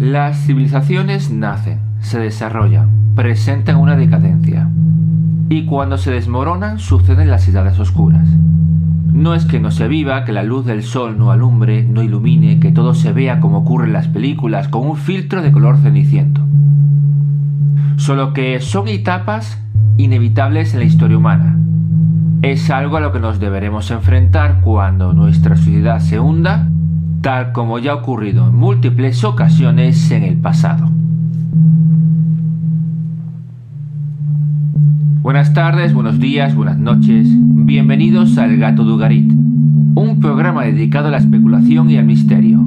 Las civilizaciones nacen, se desarrollan, presentan una decadencia. Y cuando se desmoronan suceden las edades oscuras. No es que no se viva, que la luz del sol no alumbre, no ilumine, que todo se vea como ocurre en las películas, con un filtro de color ceniciento. Solo que son etapas inevitables en la historia humana. Es algo a lo que nos deberemos enfrentar cuando nuestra sociedad se hunda, tal como ya ha ocurrido en múltiples ocasiones en el pasado. Buenas tardes, buenos días, buenas noches. Bienvenidos al Gato de Ugarit, un programa dedicado a la especulación y al misterio.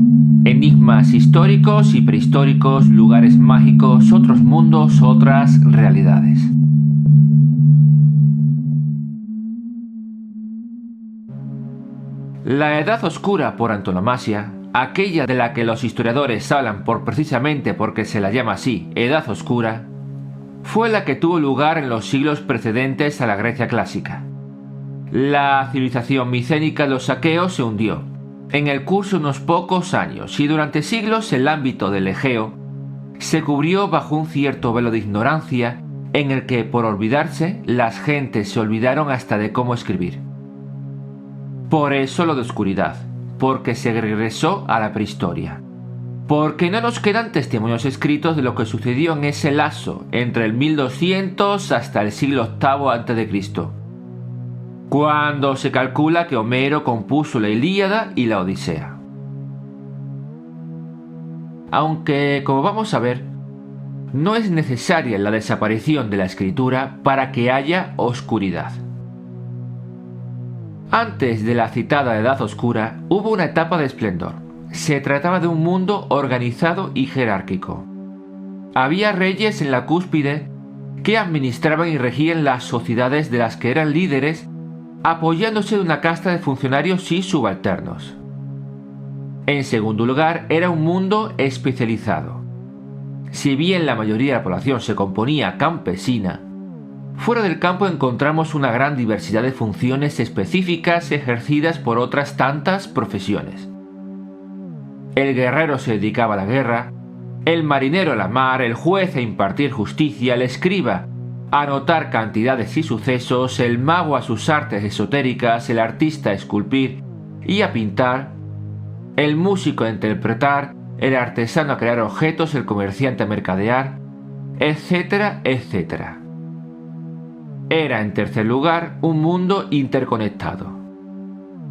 Enigmas históricos y prehistóricos, lugares mágicos, otros mundos, otras realidades. La Edad Oscura por antonomasia, aquella de la que los historiadores hablan precisamente porque se la llama así, Edad Oscura, fue la que tuvo lugar en los siglos precedentes a la Grecia clásica. La civilización micénica de los aqueos se hundió en el curso de unos pocos años y durante siglos el ámbito del Egeo se cubrió bajo un cierto velo de ignorancia en el que, por olvidarse, las gentes se olvidaron hasta de cómo escribir. Por eso lo de oscuridad, porque se regresó a la prehistoria. Porque no nos quedan testimonios escritos de lo que sucedió en ese lapso entre el 1200 hasta el siglo VIII a.C., cuando se calcula que Homero compuso la Ilíada y la Odisea. Aunque, como vamos a ver, no es necesaria la desaparición de la escritura para que haya oscuridad. Antes de la citada Edad Oscura hubo una etapa de esplendor. Se trataba de un mundo organizado y jerárquico. Había reyes en la cúspide que administraban y regían las sociedades de las que eran líderes, apoyándose de una casta de funcionarios y subalternos. En segundo lugar, era un mundo especializado. Si bien la mayoría de la población se componía campesina, fuera del campo encontramos una gran diversidad de funciones específicas ejercidas por otras tantas profesiones. El guerrero se dedicaba a la guerra, el marinero a la mar, el juez a impartir justicia, el escriba a anotar cantidades y sucesos, el mago a sus artes esotéricas, el artista a esculpir y a pintar, el músico a interpretar, el artesano a crear objetos, el comerciante a mercadear, etcétera, etcétera. Era, en tercer lugar, un mundo interconectado.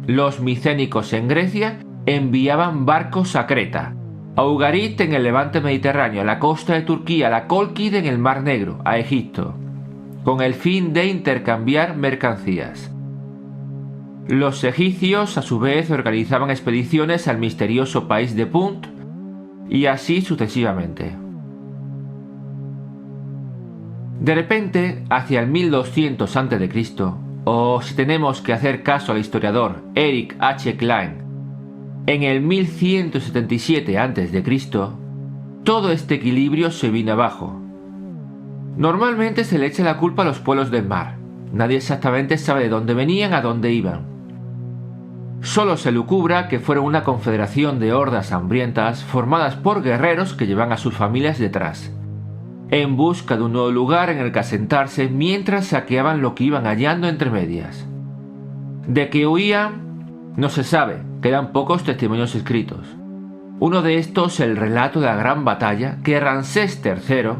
Los micénicos en Grecia enviaban barcos a Creta, a Ugarit en el levante mediterráneo, a la costa de Turquía, a la Cólquida en el Mar Negro, a Egipto, con el fin de intercambiar mercancías. Los egipcios, a su vez, organizaban expediciones al misterioso país de Punt, y así sucesivamente. De repente, hacia el 1200 a.C., o si tenemos que hacer caso al historiador Eric H. Klein, en el 1177 a.C., todo este equilibrio se vino abajo. Normalmente se le echa la culpa a los pueblos del mar. Nadie exactamente sabe de dónde venían, a dónde iban. Solo se lucubra que fueron una confederación de hordas hambrientas formadas por guerreros que llevan a sus familias detrás, en busca de un nuevo lugar en el que asentarse mientras saqueaban lo que iban hallando entre medias. De que huían, no se sabe, quedan pocos testimonios escritos. Uno de estos, el relato de la gran batalla que Ramsés III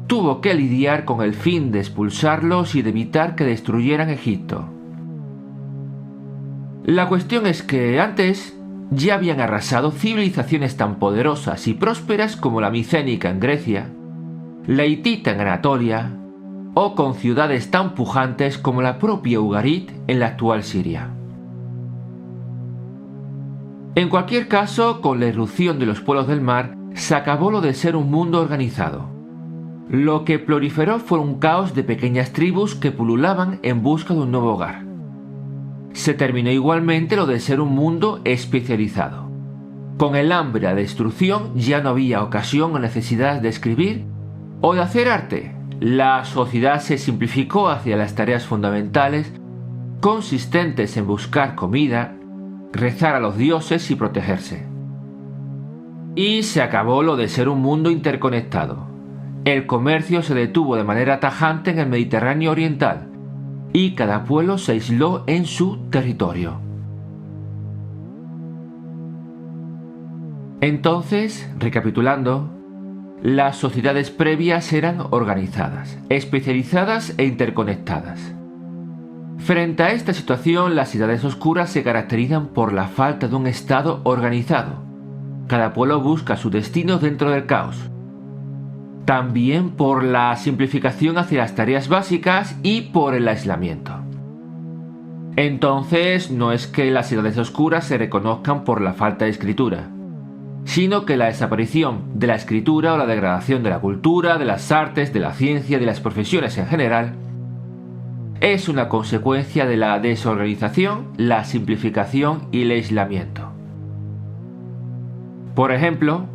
tuvo que lidiar con el fin de expulsarlos y de evitar que destruyeran Egipto. La cuestión es que antes ya habían arrasado civilizaciones tan poderosas y prósperas como la micénica en Grecia, la hitita en Anatolia, o con ciudades tan pujantes como la propia Ugarit en la actual Siria. En cualquier caso, con la irrupción de los pueblos del mar, se acabó lo de ser un mundo organizado. Lo que proliferó fue un caos de pequeñas tribus que pululaban en busca de un nuevo hogar. Se terminó igualmente lo de ser un mundo especializado. Con el hambre y la destrucción ya no había ocasión o necesidad de escribir o de hacer arte. La sociedad se simplificó hacia las tareas fundamentales, consistentes en buscar comida, rezar a los dioses y protegerse. Y se acabó lo de ser un mundo interconectado. El comercio se detuvo de manera tajante en el Mediterráneo oriental y cada pueblo se aisló en su territorio. Entonces, recapitulando, las sociedades previas eran organizadas, especializadas e interconectadas. Frente a esta situación, las edades oscuras se caracterizan por la falta de un estado organizado. Cada pueblo busca su destino dentro del caos. También por la simplificación hacia las tareas básicas y por el aislamiento. Entonces, no es que las edades oscuras se reconozcan por la falta de escritura, sino que la desaparición de la escritura o la degradación de la cultura, de las artes, de la ciencia, de las profesiones en general, es una consecuencia de la desorganización, la simplificación y el aislamiento. Por ejemplo,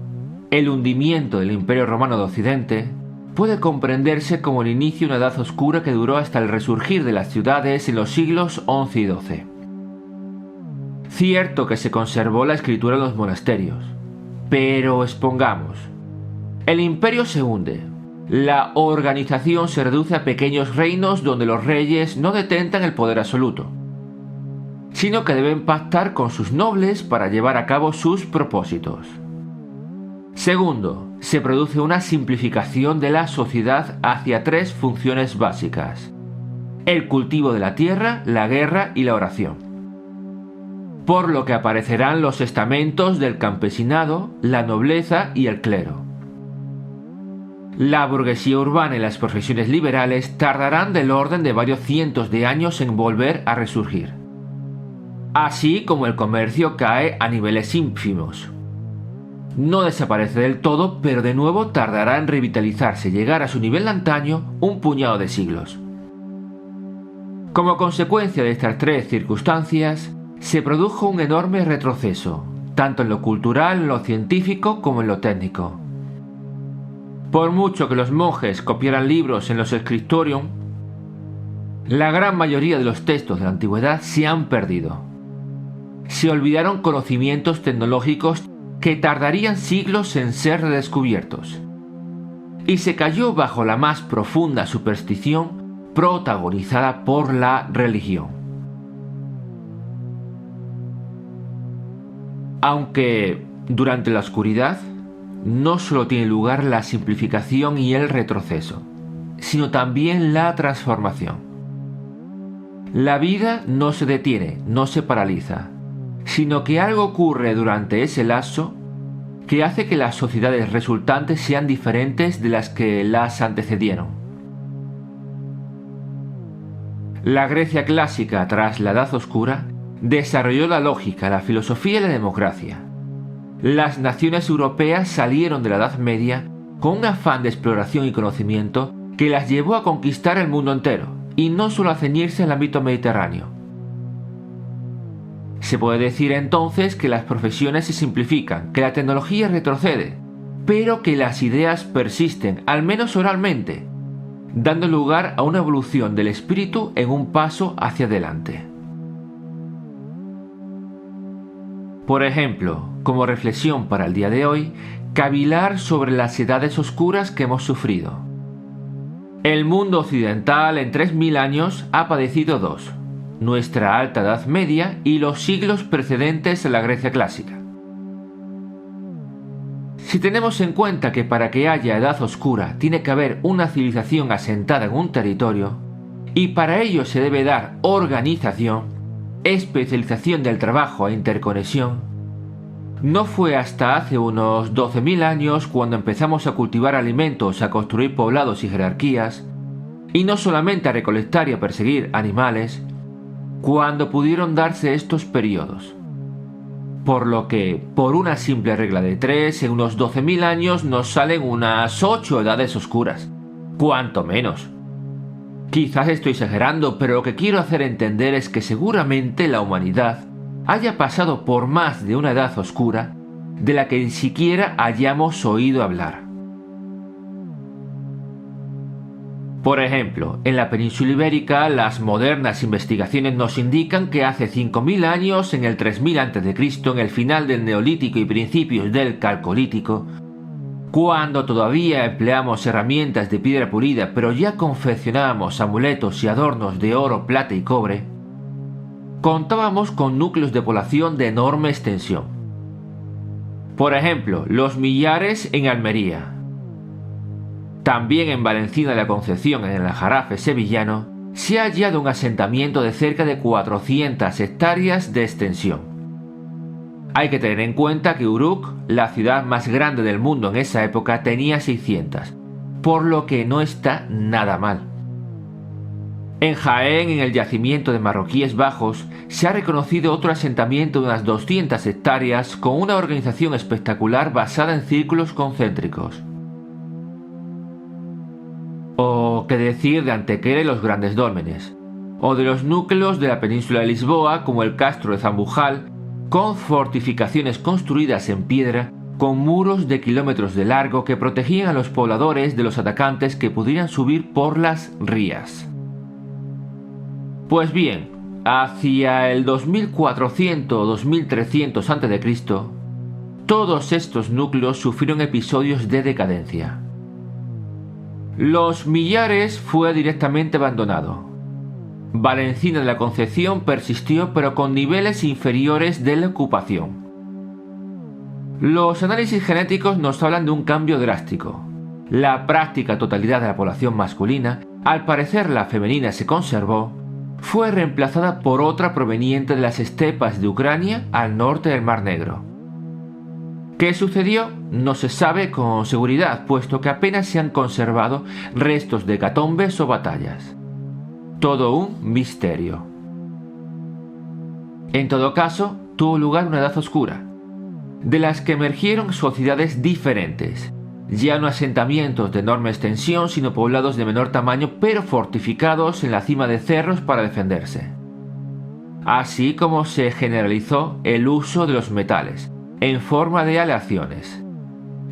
el hundimiento del Imperio Romano de Occidente puede comprenderse como el inicio de una edad oscura que duró hasta el resurgir de las ciudades en los siglos XI y XII. Cierto que se conservó la escritura en los monasterios, pero expongamos, el imperio se hunde, la organización se reduce a pequeños reinos donde los reyes no detentan el poder absoluto, sino que deben pactar con sus nobles para llevar a cabo sus propósitos. Segundo, se produce una simplificación de la sociedad hacia tres funciones básicas: el cultivo de la tierra, la guerra y la oración. Por lo que aparecerán los estamentos del campesinado, la nobleza y el clero. La burguesía urbana y las profesiones liberales tardarán del orden de varios cientos de años en volver a resurgir. Así como el comercio cae a niveles ínfimos. No desaparece del todo, pero de nuevo tardará en revitalizarse, llegar a su nivel de antaño un puñado de siglos. Como consecuencia de estas tres circunstancias, se produjo un enorme retroceso, tanto en lo cultural, en lo científico como en lo técnico. Por mucho que los monjes copiaran libros en los scriptorium, la gran mayoría de los textos de la antigüedad se han perdido. Se olvidaron conocimientos tecnológicos que tardarían siglos en ser redescubiertos. Y se cayó bajo la más profunda superstición protagonizada por la religión. Aunque, durante la oscuridad, no solo tiene lugar la simplificación y el retroceso, sino también la transformación. La vida no se detiene, no se paraliza, sino que algo ocurre durante ese lapso que hace que las sociedades resultantes sean diferentes de las que las antecedieron. La Grecia clásica, tras la Edad Oscura, desarrolló la lógica, la filosofía y la democracia. Las naciones europeas salieron de la Edad Media con un afán de exploración y conocimiento que las llevó a conquistar el mundo entero, y no solo a ceñirse al ámbito mediterráneo. Se puede decir entonces que las profesiones se simplifican, que la tecnología retrocede, pero que las ideas persisten, al menos oralmente, dando lugar a una evolución del espíritu en un paso hacia adelante. Por ejemplo, como reflexión para el día de hoy, cavilar sobre las edades oscuras que hemos sufrido. El mundo occidental en 3000 años ha padecido dos: nuestra alta Edad Media y los siglos precedentes a la Grecia clásica. Si tenemos en cuenta que para que haya edad oscura tiene que haber una civilización asentada en un territorio, y para ello se debe dar organización, especialización del trabajo e interconexión, no fue hasta hace unos 12.000 años cuando empezamos a cultivar alimentos, a construir poblados y jerarquías, y no solamente a recolectar y a perseguir animales, cuando pudieron darse estos periodos. Por lo que, por una simple regla de 3, en unos 12.000 años nos salen unas 8 edades oscuras, cuanto menos. Quizás estoy exagerando, pero lo que quiero hacer entender es que seguramente la humanidad haya pasado por más de una edad oscura de la que ni siquiera hayamos oído hablar. Por ejemplo, en la península ibérica, las modernas investigaciones nos indican que hace 5.000 años, en el 3000 a.C., en el final del Neolítico y principios del Calcolítico, cuando todavía empleamos herramientas de piedra pulida, pero ya confeccionábamos amuletos y adornos de oro, plata y cobre, contábamos con núcleos de población de enorme extensión. Por ejemplo, los Millares en Almería. También en Valencina de la Concepción, en el Aljarafe sevillano, se ha hallado un asentamiento de cerca de 400 hectáreas de extensión. Hay que tener en cuenta que Uruk, la ciudad más grande del mundo en esa época, tenía 600, por lo que no está nada mal. En Jaén, en el yacimiento de Marroquíes Bajos, se ha reconocido otro asentamiento de unas 200 hectáreas con una organización espectacular basada en círculos concéntricos. O qué decir de Antequera y los Grandes Dólmenes, o de los núcleos de la península de Lisboa como el Castro de Zambujal, con fortificaciones construidas en piedra con muros de kilómetros de largo que protegían a los pobladores de los atacantes que pudieran subir por las rías. Pues bien, hacia el 2400 o 2300 a.C., todos estos núcleos sufrieron episodios de decadencia. Los Millares fue directamente abandonado. Valencina de la Concepción persistió, pero con niveles inferiores de la ocupación. Los análisis genéticos nos hablan de un cambio drástico. La práctica totalidad de la población masculina, al parecer la femenina se conservó, fue reemplazada por otra proveniente de las estepas de Ucrania al norte del Mar Negro. ¿Qué sucedió? No se sabe con seguridad, puesto que apenas se han conservado restos de hecatombes o batallas. Todo un misterio. En todo caso, tuvo lugar una edad oscura, de las que emergieron sociedades diferentes, ya no asentamientos de enorme extensión, sino poblados de menor tamaño, pero fortificados en la cima de cerros para defenderse. Así como se generalizó el uso de los metales, en forma de aleaciones,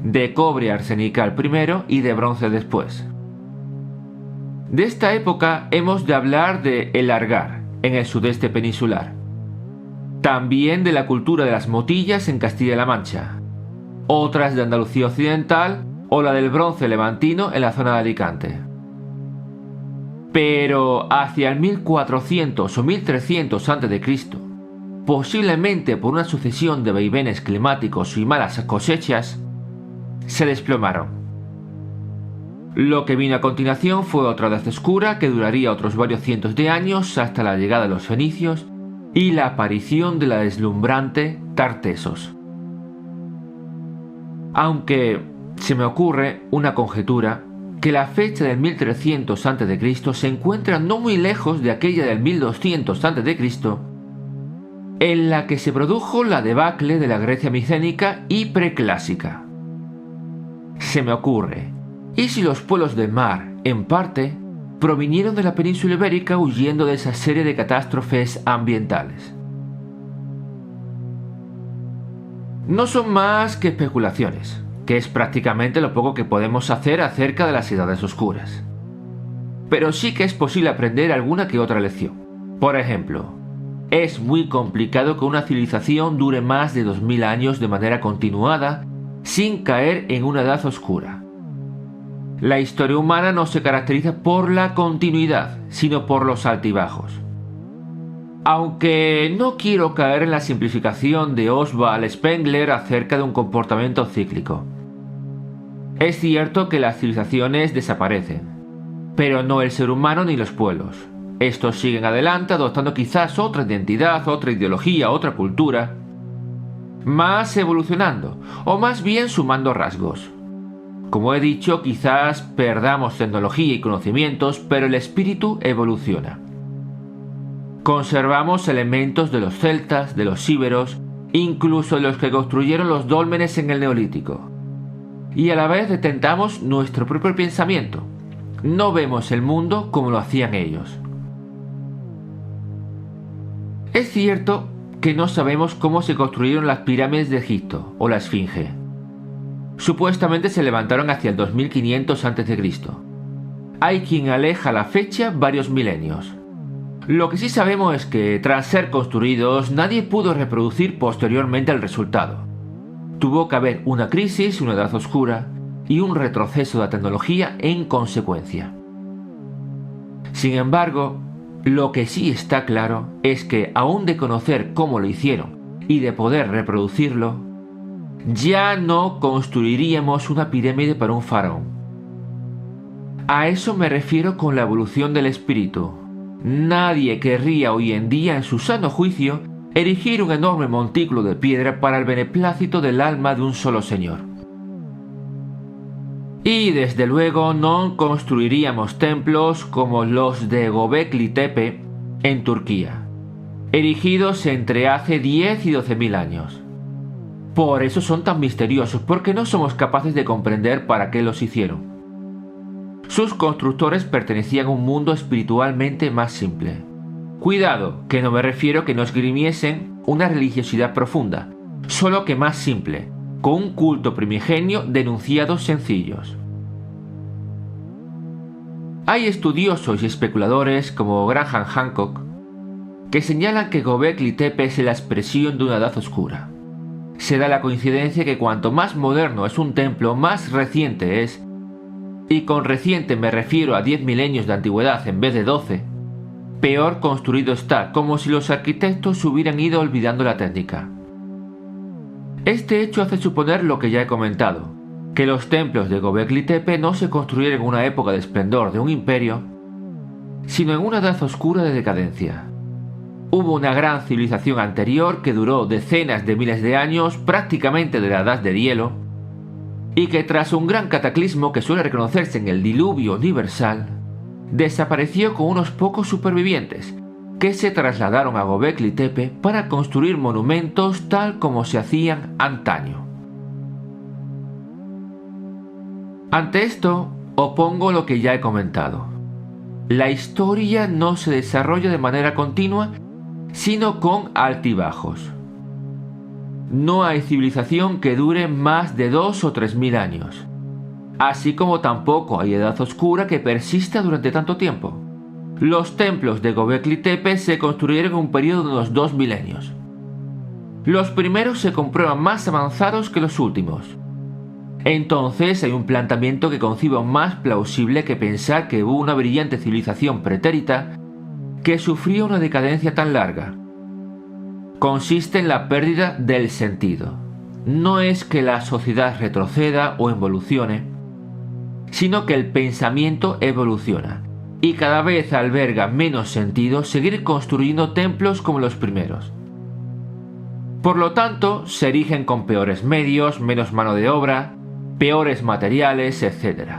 de cobre arsenical primero y de bronce después. De esta época hemos de hablar de El Argar, en el sudeste peninsular. También de la cultura de las motillas en Castilla-La Mancha. Otras de Andalucía Occidental o la del bronce levantino en la zona de Alicante. Pero hacia el 1400 o 1300 a.C., posiblemente por una sucesión de vaivenes climáticos y malas cosechas, se desplomaron. Lo que vino a continuación fue otra edad oscura que duraría otros varios cientos de años hasta la llegada de los fenicios y la aparición de la deslumbrante Tartesos. Aunque se me ocurre una conjetura que la fecha del 1300 a.C. se encuentra no muy lejos de aquella del 1200 a.C., en la que se produjo la debacle de la Grecia micénica y preclásica. Se me ocurre, ¿y si los pueblos del mar, en parte, provinieron de la península ibérica huyendo de esa serie de catástrofes ambientales? No son más que especulaciones, que es prácticamente lo poco que podemos hacer acerca de las edades oscuras. Pero sí que es posible aprender alguna que otra lección. Por ejemplo, es muy complicado que una civilización dure más de 2000 años de manera continuada sin caer en una edad oscura. La historia humana no se caracteriza por la continuidad, sino por los altibajos. Aunque no quiero caer en la simplificación de Oswald Spengler acerca de un comportamiento cíclico. Es cierto que las civilizaciones desaparecen, pero no el ser humano ni los pueblos. Estos siguen adelante adoptando quizás otra identidad, otra ideología, otra cultura, más evolucionando, o más bien sumando rasgos. Como he dicho, quizás perdamos tecnología y conocimientos, pero el espíritu evoluciona. Conservamos elementos de los celtas, de los íberos, incluso de los que construyeron los dólmenes en el Neolítico. Y a la vez detentamos nuestro propio pensamiento. No vemos el mundo como lo hacían ellos. Es cierto que no sabemos cómo se construyeron las pirámides de Egipto o la Esfinge. Supuestamente se levantaron hacia el 2500 a.C. hay quien aleja la fecha varios milenios. Lo que sí sabemos es que, tras ser construidos, nadie pudo reproducir posteriormente el resultado. Tuvo que haber una crisis, una edad oscura y un retroceso de la tecnología en consecuencia. Sin embargo, lo que sí está claro es que, aún de conocer cómo lo hicieron y de poder reproducirlo, ya no construiríamos una pirámide para un faraón. A eso me refiero con la evolución del espíritu. Nadie querría hoy en día, en su sano juicio, erigir un enorme montículo de piedra para el beneplácito del alma de un solo señor. Y desde luego no construiríamos templos como los de Göbekli Tepe en Turquía, erigidos entre hace 10 y 12.000 años. Por eso son tan misteriosos, porque no somos capaces de comprender para qué los hicieron. Sus constructores pertenecían a un mundo espiritualmente más simple. Cuidado, que no me refiero a que no esgrimiesen una religiosidad profunda, solo que más simple, con un culto primigenio de enunciados sencillos. Hay estudiosos y especuladores como Graham Hancock que señalan que Göbekli Tepe es la expresión de una edad oscura. Se da la coincidencia que cuanto más moderno es un templo, más reciente es, y con reciente me refiero a 10 milenios de antigüedad en vez de 12, peor construido está, como si los arquitectos hubieran ido olvidando la técnica. Este hecho hace suponer lo que ya he comentado, que los templos de Göbekli Tepe no se construyeron en una época de esplendor de un imperio, sino en una edad oscura de decadencia. Hubo una gran civilización anterior que duró decenas de miles de años, prácticamente de la edad de hielo, y que tras un gran cataclismo que suele reconocerse en el diluvio universal, desapareció con unos pocos supervivientes, que se trasladaron a Göbekli Tepe para construir monumentos tal como se hacían antaño. Ante esto, opongo lo que ya he comentado. La historia no se desarrolla de manera continua, sino con altibajos. No hay civilización que dure más de 2 o 3.000 años, así como tampoco hay edad oscura que persista durante tanto tiempo. Los templos de Göbekli Tepe se construyeron en un periodo de unos 2 milenios. Los primeros se comprueban más avanzados que los últimos. Entonces hay un planteamiento que concibo más plausible que pensar que hubo una brillante civilización pretérita que sufría una decadencia tan larga. Consiste en la pérdida del sentido. No es que la sociedad retroceda o involucione, sino que el pensamiento evoluciona y cada vez alberga menos sentido seguir construyendo templos como los primeros. Por lo tanto, se erigen con peores medios, menos mano de obra, peores materiales, etc.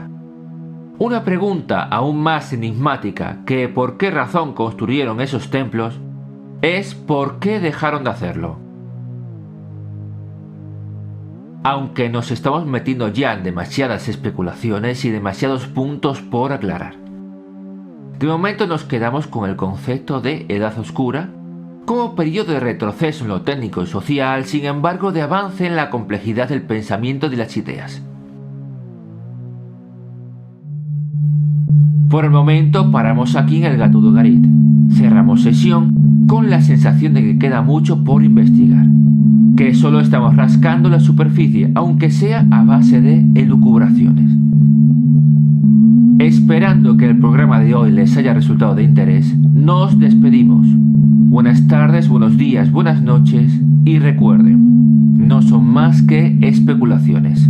Una pregunta aún más enigmática que por qué razón construyeron esos templos es por qué dejaron de hacerlo. Aunque nos estamos metiendo ya en demasiadas especulaciones y demasiados puntos por aclarar. De momento nos quedamos con el concepto de edad oscura como periodo de retroceso en lo técnico y social, sin embargo de avance en la complejidad del pensamiento y de las ideas. Por el momento paramos aquí en el Gato de Ugarit. Cerramos sesión con la sensación de que queda mucho por investigar, que solo estamos rascando la superficie, aunque sea a base de elucubraciones. Esperando que el programa de hoy les haya resultado de interés, nos despedimos. Buenas tardes, buenos días, buenas noches y recuerden, no son más que especulaciones.